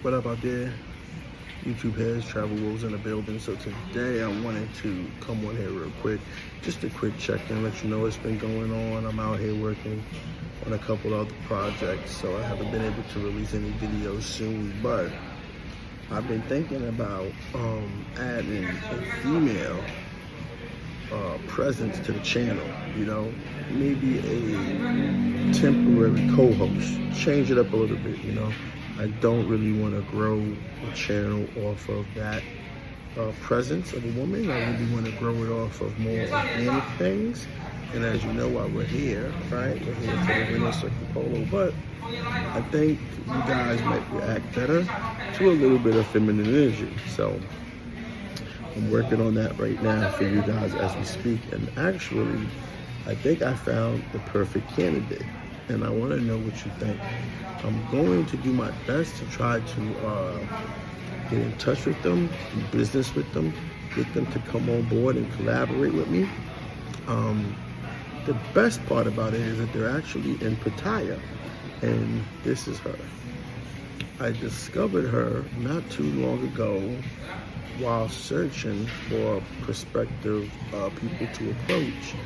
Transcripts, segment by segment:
What up out there? YouTube heads, Travel Wilf in the building. So today I wanted to come on here real quick, just a quick check-in, let you know what's been going on. I'm out here working on a couple other projects, so I haven't been able to release any videos soon, but I've been thinking about adding a female presence to the channel, you know, maybe a temporary co-host, change it up a little bit, you know. I don't really want to grow a channel off of that presence of a woman. I really want to grow it off of more organic things. And as you know, while we're here, right, we're here for the winter circle Polo, but I think you guys might react better to a little bit of feminine energy. So I'm working on that right now for you guys as we speak. And actually, I think I found the perfect candidate, and I want to know what you think. I'm going to do my best to try to get in touch with them, do business with them, get them to come on board and collaborate with me. The best part about it is that they're actually in Pattaya, and this is her. I discovered her not too long ago while searching for prospective people to approach,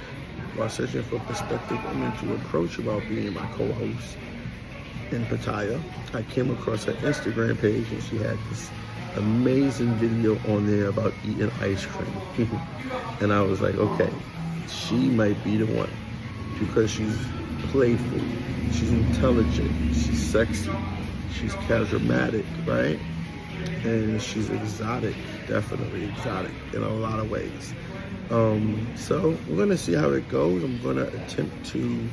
while searching for prospective women to approach about being my co-host in Pattaya. I came across her Instagram page, and she had this amazing video on there about eating ice cream. And I was like, okay, she might be the one, because she's playful, she's intelligent, she's sexy, she's charismatic, right? And she's exotic, definitely exotic in a lot of ways. So we're gonna see how it goes. I'm gonna attempt to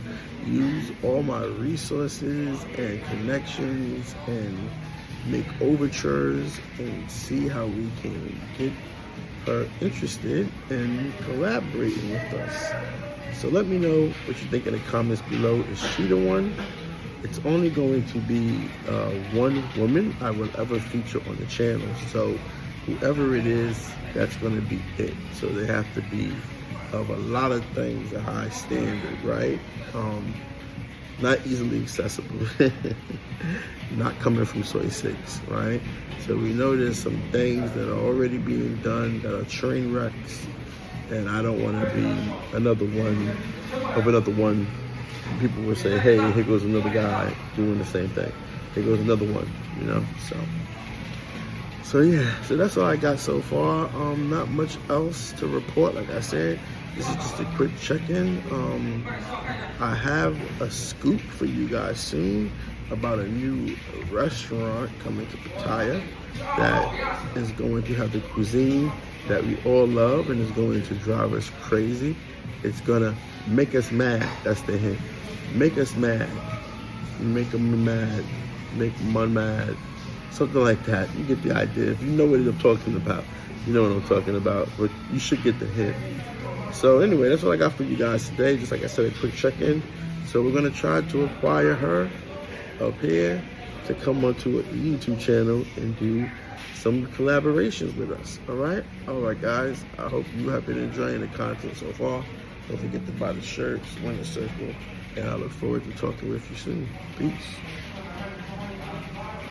use all my resources and connections and make overtures and see how we can get her interested in collaborating with us. So let me know what you think in the comments below. Is she the one? It's only going to be one woman I will ever feature on the channel. So whoever it is, that's going to be it. So they have to be of a lot of things, a high standard, right? Not easily accessible, not coming from soy 6, right? So we know there's some things that are already being done that are train wrecks, and I don't want to be another one of another one. People will say, hey, here goes another guy doing the same thing. Here goes another one, you know, So yeah, so that's all I got so far. Not much else to report. Like I said, this is just a quick check-in. I have a scoop for you guys soon about a new restaurant coming to Pattaya that is going to have the cuisine that we all love and is going to drive us crazy. It's gonna make us mad. That's the hint. Make us mad. Make them mad. Make them mad. Something like that. You get the idea. If you know what I'm talking about, you know what I'm talking about. But you should get the hint. So anyway, that's all I got for you guys today. Just like I said, a quick check-in. So we're gonna try to acquire her up here to come onto a YouTube channel and do some collaborations with us. All right, guys. I hope you have been enjoying the content so far. Don't forget to buy the shirts, Winter Circle, and I look forward to talking with you soon. Peace.